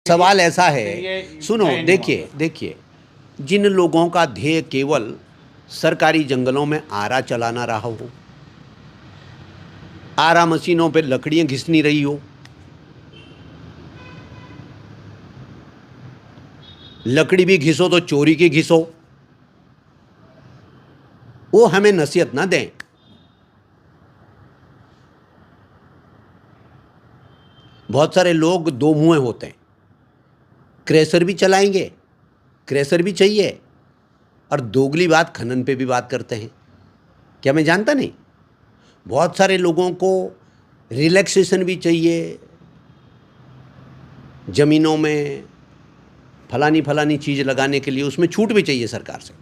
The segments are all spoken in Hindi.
सवाल ऐसा है, ये सुनो, तय नहीं देखिए हुआ। देखिए, जिन लोगों का ध्येय केवल सरकारी जंगलों में आरा चलाना रहा हो, आरा मशीनों पे लकड़ियां घिस नहीं रही हो, लकड़ी भी घिसो तो चोरी की घिसो, वो हमें नसीहत ना दें। बहुत सारे लोग दो मुंहे होते हैं, क्रेशर भी चलाएंगे, क्रेशर भी चाहिए, और दोगली बात खनन पे भी बात करते हैं। क्या मैं जानता नहीं? बहुत सारे लोगों को रिलैक्सेशन भी चाहिए, ज़मीनों में फलानी फलानी चीज़ लगाने के लिए उसमें छूट भी चाहिए सरकार से,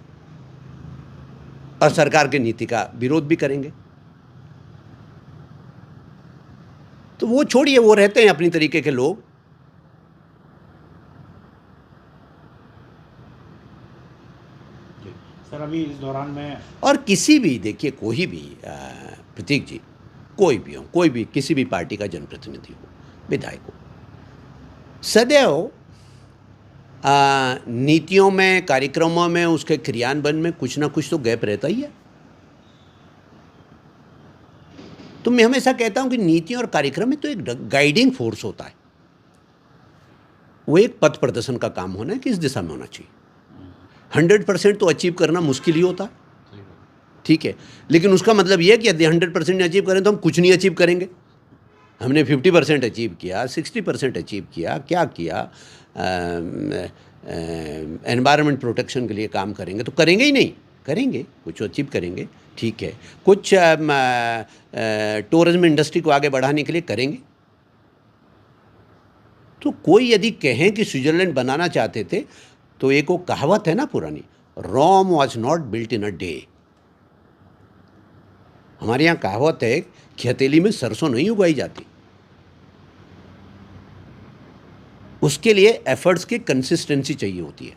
और सरकार की नीति का विरोध भी करेंगे। तो वो छोड़िए, वो रहते हैं अपनी तरीके के लोग। सर अभी इस दौरान में और किसी भी, देखिए, कोई भी प्रतीक जी, कोई भी हो, कोई भी किसी भी पार्टी का जनप्रतिनिधि हो, विधायक हो, सदैव नीतियों में, कार्यक्रमों में, उसके क्रियान्वयन में कुछ ना कुछ तो गैप रहता ही है। तो मैं हमेशा कहता हूं कि नीतियों और कार्यक्रम में तो एक गाइडिंग फोर्स होता है, वो एक पथ प्रदर्शन का काम होना है कि इस दिशा में होना चाहिए। 100% तो अचीव करना मुश्किल ही होता है, ठीक है, लेकिन उसका मतलब यह है कि यदि 100% अचीव करें तो हम कुछ नहीं अचीव करेंगे। हमने 50% अचीव किया, 60% अचीव किया, क्या किया, एनवायरनमेंट प्रोटेक्शन के लिए काम करेंगे तो करेंगे ही नहीं, करेंगे, कुछ अचीव करेंगे, ठीक है, कुछ टूरिज्म इंडस्ट्री को आगे बढ़ाने के लिए करेंगे। तो कोई यदि कहें कि स्विट्जरलैंड बनाना चाहते थे, तो एक वो कहावत है ना पुरानी, Rome was not built in a day. हमारे यहाँ कहावत है कि हथेली में सरसों नहीं उगाई जाती, उसके लिए एफर्ट्स की कंसिस्टेंसी चाहिए होती है।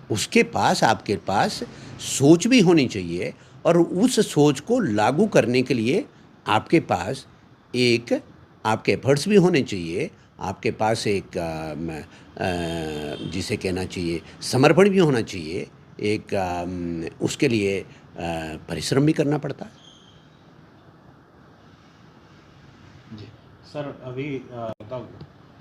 उसके पास, आपके पास सोच भी होनी चाहिए, और उस सोच को लागू करने के लिए आपके पास एक, आपके एफर्ट्स भी होने चाहिए, आपके पास एक जिसे कहना चाहिए समर्पण भी होना चाहिए, एक उसके लिए परिश्रम भी करना पड़ता है। जी सर अभी मतलब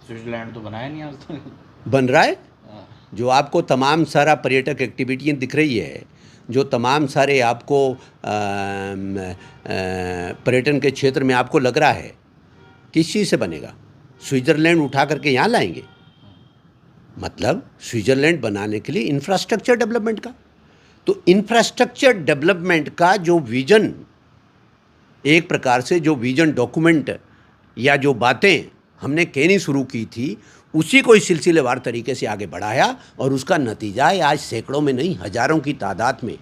स्विट्जरलैंड तो बनाया नहीं आज तक। बन रहा है। हाँ, जो आपको तमाम सारा पर्यटक एक्टिविटियाँ दिख रही है, जो तमाम सारे आपको पर्यटन के क्षेत्र में आपको लग रहा है, किस चीज़ से बनेगा? स्विट्ज़रलैंड उठा करके यहाँ लाएंगे, मतलब स्विट्ज़रलैंड बनाने के लिए इंफ्रास्ट्रक्चर डेवलपमेंट का। तो इंफ्रास्ट्रक्चर डेवलपमेंट का जो विजन, एक प्रकार से जो विजन डॉक्यूमेंट या जो बातें हमने कहनी शुरू की थी, उसी को इस सिलसिलेवार तरीके से आगे बढ़ाया, और उसका नतीजा है आज सैकड़ों में नहीं, हजारों की तादाद में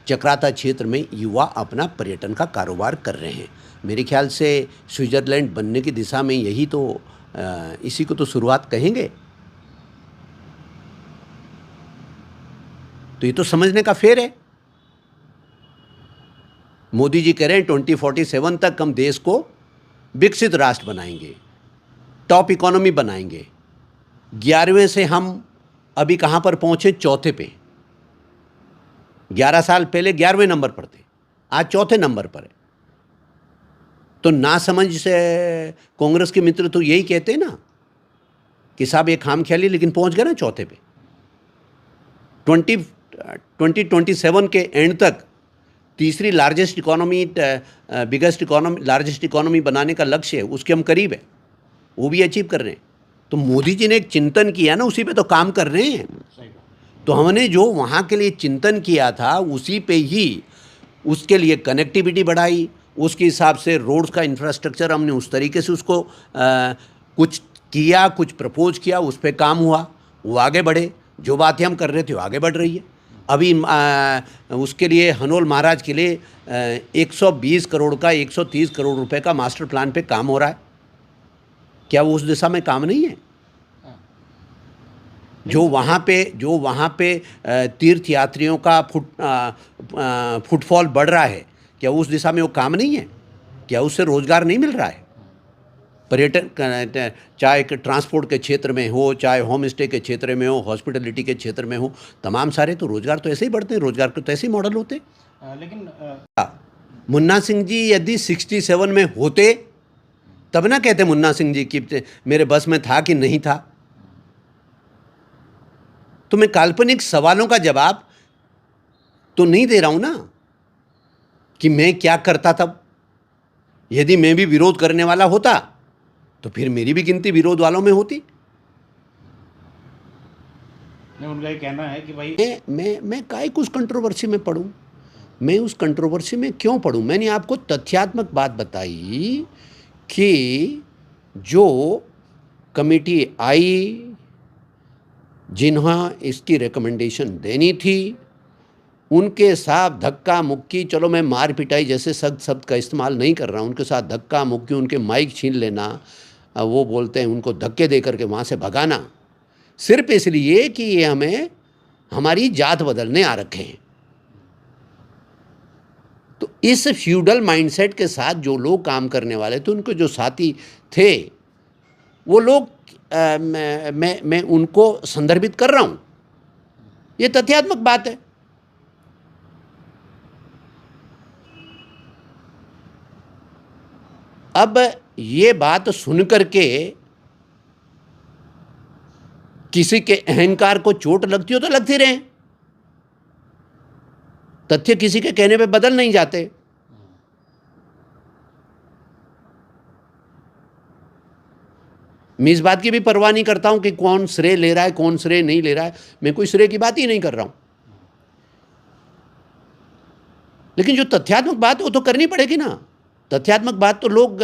चक्राता क्षेत्र में युवा अपना पर्यटन का कारोबार कर रहे हैं। मेरे ख्याल से स्विट्ज़रलैंड बनने की दिशा में यही तो, इसी को तो शुरुआत कहेंगे। तो ये तो समझने का फेर है। मोदी जी कह रहे हैं 2047 तक हम देश को विकसित राष्ट्र बनाएंगे, टॉप इकोनॉमी बनाएंगे। 11वें से हम अभी कहाँ पर पहुँचे? चौथे पे। 11 साल पहले 11वें नंबर पर थे, आज चौथे नंबर पर है। तो ना समझ से कांग्रेस के मित्र तो यही कहते हैं ना कि साहब ये खामख्याली, लेकिन पहुँच गए ना चौथे पे। 2027 के एंड तक तीसरी largest economy, biggest economy, largest economy बनाने का लक्ष्य है, उसके हम करीब है, वो भी अचीव कर रहे हैं। तो मोदी जी ने एक चिंतन किया ना, उसी पे तो काम कर रहे हैं। सही बात। तो हमने जो वहाँ के लिए चिंतन किया था, उसी पे ही उसके लिए कनेक्टिविटी बढ़ाई, उसके हिसाब से रोड्स का इंफ्रास्ट्रक्चर हमने उस तरीके से उसको कुछ किया, कुछ प्रपोज किया, उस पर काम हुआ, वो आगे बढ़े। जो बातें हम कर रहे थे वो आगे बढ़ रही है। अभी उसके लिए हनोल महाराज के लिए 120 करोड़ का, 130 करोड़ रुपए का मास्टर प्लान पे काम हो रहा है। क्या वो उस दिशा में काम नहीं है? जो वहाँ पे तीर्थ यात्रियों का फुटफॉल बढ़ रहा है, क्या उस दिशा में वो काम नहीं है? क्या उससे रोजगार नहीं मिल रहा है? पर्यटन, चाहे ट्रांसपोर्ट के क्षेत्र में हो, चाहे होम स्टे के क्षेत्र में हो, हॉस्पिटलिटी के क्षेत्र में हो, तमाम सारे तो रोज़गार तो ऐसे ही बढ़ते हैं, रोज़गार के तो ऐसे ही मॉडल होते हैं। लेकिन मुन्ना सिंह जी यदि 67 में होते तब ना कहते मुन्ना सिंह जी कि मेरे बस में था कि नहीं था। तो मैं काल्पनिक सवालों का जवाब तो नहीं दे रहा हूं ना कि मैं क्या करता तब। यदि मैं भी विरोध करने वाला होता तो फिर मेरी भी गिनती विरोध वालों में होती। नहीं, उनका ये कहना है कि भाई मैं काहे को उस कंट्रोवर्सी में पढ़ूं। मैं उस कंट्रोवर्सी में क्यों पढ़ूं? मैंने आपको तथ्यात्मक बात बताई कि जो कमेटी आई, जिन्हें इसकी रिकमेंडेशन देनी थी, उनके साथ धक्का मुक्की, चलो मैं मार पिटाई जैसे सख्त शब्द का इस्तेमाल नहीं कर रहा हूँ, उनके साथ धक्का मुक्की, उनके माइक छीन लेना, वो बोलते हैं उनको धक्के दे करके वहाँ से भगाना, सिर्फ इसलिए कि ये हमें हमारी जात बदलने आ रखे हैं। तो इस फ्यूडल माइंडसेट के साथ जो लोग काम करने वाले थे, उनके जो साथी थे, वो लोग मैं उनको संदर्भित कर रहा हूँ। ये तथ्यात्मक बात है। अब ये बात सुन करके किसी के अहंकार को चोट लगती हो तो लगती रहे, तथ्य किसी के कहने पे बदल नहीं जाते। मैं इस बात की भी परवाह नहीं करता हूं कि कौन श्रेय ले रहा है, कौन श्रेय नहीं ले रहा है। मैं कोई श्रेय की बात ही नहीं कर रहा हूं, लेकिन जो तथ्यात्मक बात है वो तो करनी पड़ेगी ना। तथ्यात्मक बात तो लोग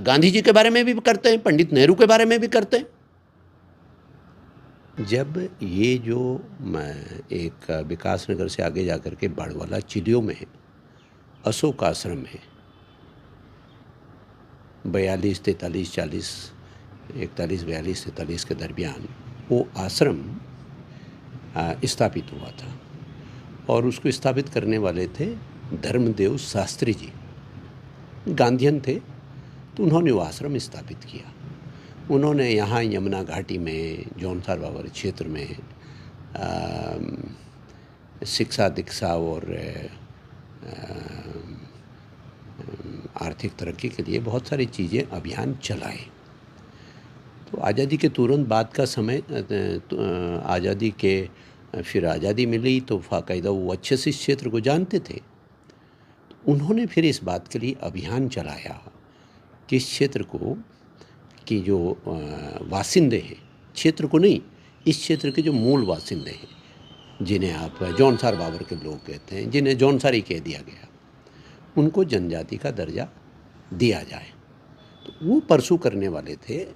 गांधी जी के बारे में भी करते हैं, पंडित नेहरू के बारे में भी करते हैं। जब ये जो एक विकास नगर से आगे जाकर के बाड़वाला चिलियों में अशोक आश्रम है, 42, 43, 40, 41, 42, 43 के दरमियान वो आश्रम स्थापित हुआ था, और उसको स्थापित करने वाले थे धर्मदेव शास्त्री जी, गांधीयन थे। तो उन्होंने वो आश्रम स्थापित किया। उन्होंने यहाँ यमुना घाटी में, जौनसार बावर क्षेत्र में शिक्षा दीक्षा और आर्थिक तरक्की के लिए बहुत सारी चीज़ें, अभियान चलाए। तो आज़ादी के तुरंत बाद का समय, आज़ादी के फिर आज़ादी मिली तो बाकायदा वो अच्छे से इस क्षेत्र को जानते थे। तो उन्होंने फिर इस बात के लिए अभियान चलाया कि इस क्षेत्र को, कि जो वासिंदे हैं, क्षेत्र को नहीं, इस क्षेत्र के जो मूल वासिंदे हैं, जिन्हें आप जौनसार बावर के लोग कहते हैं, जिन्हें जौनसारी कह दिया गया, उनको जनजाति का दर्जा दिया जाए। तो वो परसू करने वाले थे,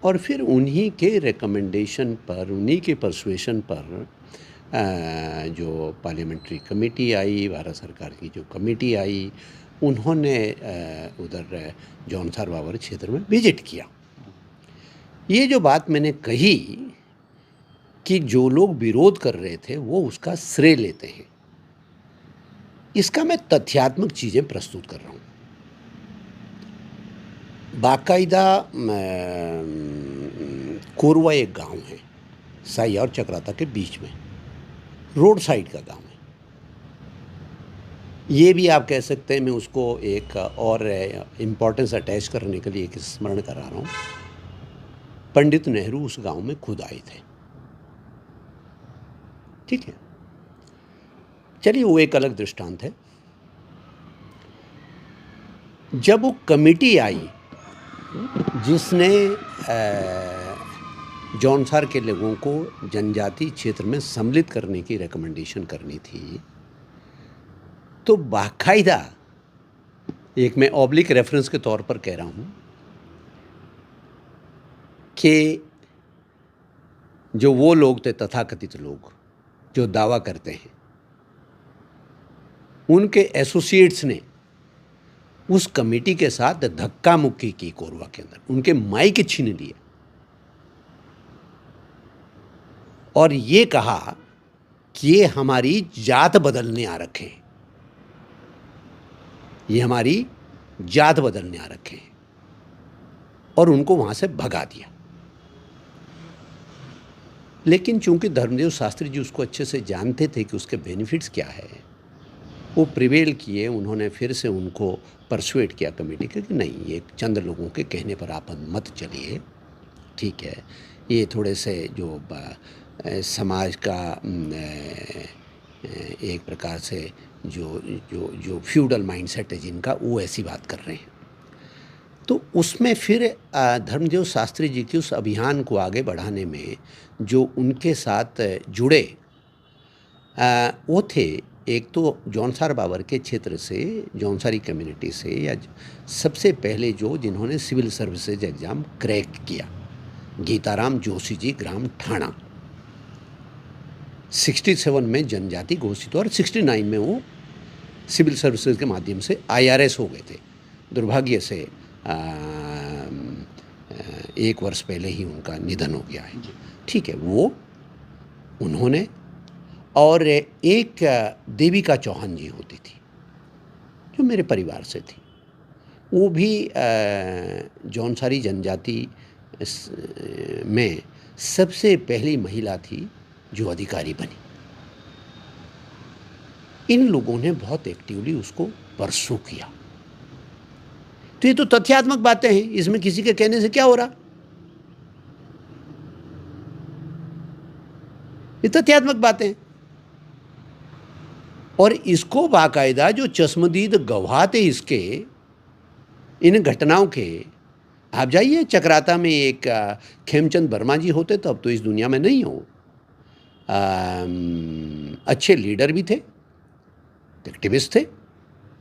और फिर उन्हीं के रिकमेंडेशन पर, उन्हीं के परसुएशन पर जो पार्लियामेंट्री कमेटी आई, भारत सरकार की जो कमेटी आई, उन्होंने उधर जौनसार बावर क्षेत्र में विजिट किया। ये जो बात मैंने कही कि जो लोग विरोध कर रहे थे वो उसका श्रेय लेते हैं, इसका मैं तथ्यात्मक चीज़ें प्रस्तुत कर रहा हूँ। बाकायदा कोरवा एक गांव है, साई और चक्राता के बीच में, रोड साइड का गांव है। ये भी आप कह सकते हैं, मैं उसको एक और इम्पोर्टेंस अटैच करने के लिए एक स्मरण करा रहा हूँ। पंडित नेहरू उस गांव में खुद आए थे, ठीक है। चलिए, वो एक अलग दृष्टांत है। जब वो कमेटी आई जिसने जौनसार के लोगों को जनजाति क्षेत्र में सम्मिलित करने की रिकमेंडेशन करनी थी, तो बाकायदा, एक मैं ऑब्लिक रेफरेंस के तौर पर कह रहा हूँ कि जो वो लोग थे, तथाकथित लोग जो दावा करते हैं, उनके एसोसिएट्स ने उस कमेटी के साथ धक्का मुक्की की कोरवा के अंदर, उनके माइक छीन लिए और ये कहा कि ये हमारी जात बदलने आ रखे हैं, ये हमारी जात बदलने आ रखे हैं। और उनको वहाँ से भगा दिया। लेकिन चूंकि धर्मदेव शास्त्री जी उसको अच्छे से जानते थे कि उसके बेनिफिट्स क्या है, वो प्रिवेल किए। उन्होंने फिर से उनको परसुएट किया कमेटी के कि नहीं, ये चंद लोगों के कहने पर आप मत चलिए, ठीक है। ये थोड़े से जो समाज का एक प्रकार से जो जो जो फ्यूडल माइंडसेट है जिनका, वो ऐसी बात कर रहे हैं। तो उसमें फिर धर्मदेव शास्त्री जी के उस अभियान को आगे बढ़ाने में जो उनके साथ जुड़े वो थे, एक तो जौनसार बाबर के क्षेत्र से, जौनसारी कम्युनिटी से, या सबसे पहले जो जिन्होंने सिविल सर्विसेज एग्ज़ाम क्रैक किया, गीताराम जोशी जी, ग्राम ठाणा। 67 में जनजाति घोषित हुआ और 69 में वो सिविल सर्विसेज के माध्यम से IRS हो गए थे। दुर्भाग्य से 1 वर्ष पहले ही उनका निधन हो गया है, ठीक है। वो उन्होंने, और एक देविका चौहान जी होती थी जो मेरे परिवार से थी, वो भी जौनसारी जनजाति में सबसे पहली महिला थी जो अधिकारी बनी। इन लोगों ने बहुत एक्टिवली उसको परसू किया। तो ये तो तथ्यात्मक बातें हैं, इसमें किसी के कहने से क्या हो रहा, ये तथ्यात्मक बातें हैं। और इसको बाकायदा जो चश्मदीद गवाह थे इसके, इन घटनाओं के, आप जाइए चक्राता में एक खेमचंद वर्मा जी होते, तब तो इस दुनिया में नहीं हो, अच्छे लीडर भी थे, एक्टिविस्ट थे,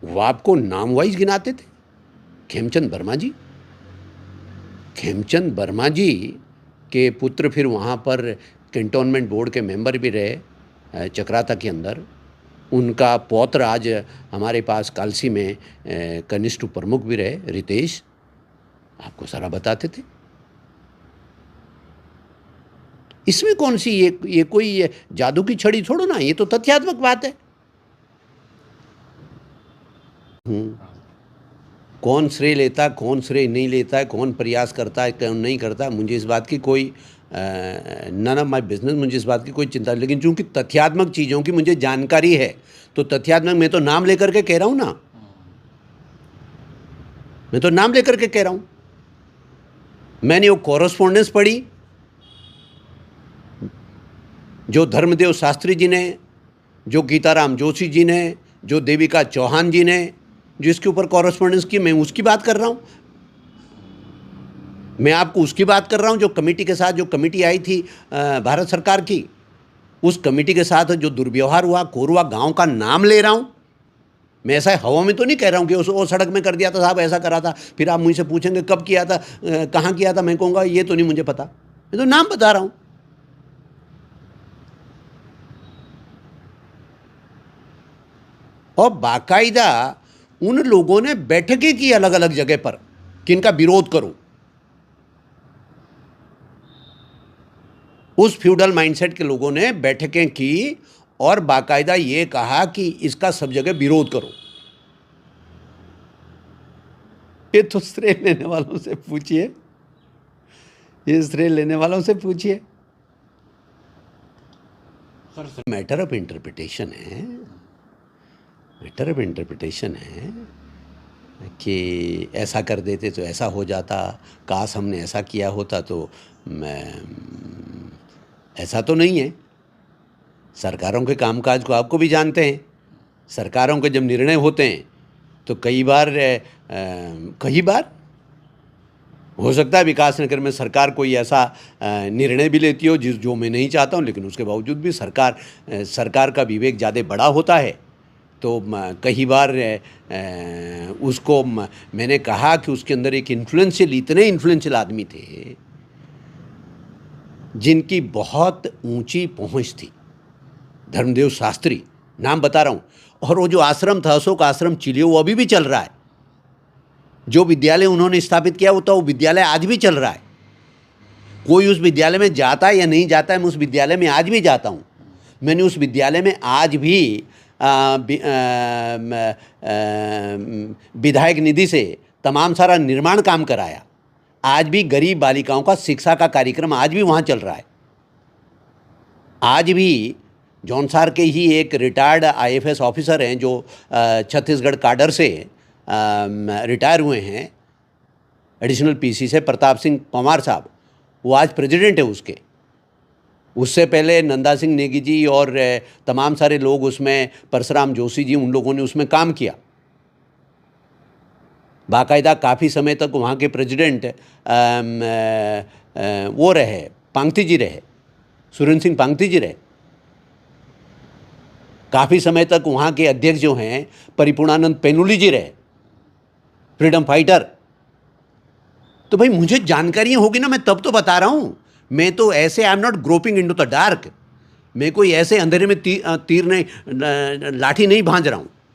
वो आपको नाम वाइज गिनाते थे। खेमचंद वर्मा जी, खेमचंद वर्मा जी के पुत्र फिर वहाँ पर कैंटोनमेंट बोर्ड के मेंबर भी रहे चक्राता के अंदर। उनका पौत्र आज हमारे पास कालसी में कनिष्ठ प्रमुख भी रहे, रितेश, आपको सारा बताते थे। इसमें कौन सी ये कोई जादू की छड़ी छोड़ो ना, ये तो तथ्यात्मक बात है। कौन श्रेय लेता, कौन श्रेय नहीं लेता है, कौन प्रयास करता है, कौन नहीं करता, मुझे इस बात की कोई नन ऑफ माई बिजनेस, मुझे इस बात की कोई चिंता नहीं। लेकिन चूंकि तथ्यात्मक चीज़ों की मुझे जानकारी है, तो तथ्यात्मक, मैं तो नाम लेकर के कह रहा हूँ ना, मैं तो नाम लेकर के कह रहा हूँ। मैंने वो कॉरेस्पॉन्डेंस पढ़ी जो धर्मदेव शास्त्री जी ने, जो गीताराम जोशी जी ने, जो देविका चौहान जी ने, जिसके ऊपर कॉरेस्पॉन्डेंस की, मैं उसकी बात कर रहा हूँ। मैं आपको उसकी बात कर रहा हूँ जो कमेटी के साथ, जो कमेटी आई थी भारत सरकार की, उस कमेटी के साथ जो दुर्व्यवहार हुआ, कोरवा गांव का नाम ले रहा हूँ। मैं ऐसा हवा में तो नहीं कह रहा हूँ कि वो सड़क में कर दिया था साहब, ऐसा करा था, फिर आप मुझसे पूछेंगे कब किया था, कहाँ किया था, मैं कहूँगा ये तो नहीं मुझे पता, मैं तो नाम बता रहा हूँ। और बाकायदा उन लोगों ने बैठकें की अलग अलग जगह पर कि इनका विरोध करो। उस फ्यूडल माइंडसेट के लोगों ने बैठकें की और बाकायदा ये कहा कि इसका सब जगह विरोध करो। ये तो श्रेय लेने वालों से पूछिए, ये श्रेय लेने वालों से पूछिए। मैटर ऑफ इंटरप्रिटेशन है, मैटर ऑफ इंटरप्रिटेशन है कि ऐसा कर देते तो ऐसा हो जाता, काश हमने ऐसा किया होता तो ऐसा तो नहीं है। सरकारों के कामकाज को आपको भी जानते हैं। सरकारों के जब निर्णय होते हैं तो कई बार हो सकता है विकास नगर में सरकार कोई ऐसा निर्णय भी लेती हो जो मैं नहीं चाहता हूँ, लेकिन उसके बावजूद भी सरकार का विवेक ज़्यादा बड़ा होता है। तो कई बार उसको मैंने कहा कि उसके अंदर एक इतने इन्फ्लुएंशियल आदमी थे जिनकी बहुत ऊंची पहुंच थी। धर्मदेव शास्त्री, नाम बता रहा हूँ। और वो जो आश्रम था, अशोक आश्रम चिलियो, वो अभी भी चल रहा है। जो विद्यालय उन्होंने स्थापित किया होता, वो विद्यालय आज भी चल रहा है। कोई उस विद्यालय में जाता है या नहीं जाता है, मैं उस विद्यालय में आज भी जाता हूँ। मैंने उस विद्यालय में आज भी विधायक निधि से तमाम सारा निर्माण काम कराया। आज भी गरीब बालिकाओं का शिक्षा का कार्यक्रम आज भी वहाँ चल रहा है। आज भी जौनसार के ही एक रिटायर्ड आईएफएस ऑफिसर हैं जो छत्तीसगढ़ काडर से रिटायर हुए हैं, एडिशनल पीसी से, प्रताप सिंह पंवार साहब, वो आज प्रेसिडेंट है उसके। उससे पहले नंदा सिंह नेगी जी और तमाम सारे लोग उसमें, परशुराम जोशी जी, उन लोगों ने उसमें काम किया। बाकायदा काफ़ी समय तक वहाँ के प्रेसिडेंट वो रहे, पांगती जी रहे, सुरेंद्र सिंह पांगती जी रहे। काफ़ी समय तक वहाँ के अध्यक्ष जो हैं परिपूर्णानंद पेनुली जी रहे, फ्रीडम फाइटर। तो भाई मुझे जानकारियाँ होगी ना, मैं तब तो बता रहा हूँ। मैं तो ऐसे, I am not groping into the dark. मैं कोई ऐसे अंधेरे में तीर नहीं, लाठी नहीं भांज रहा हूँ।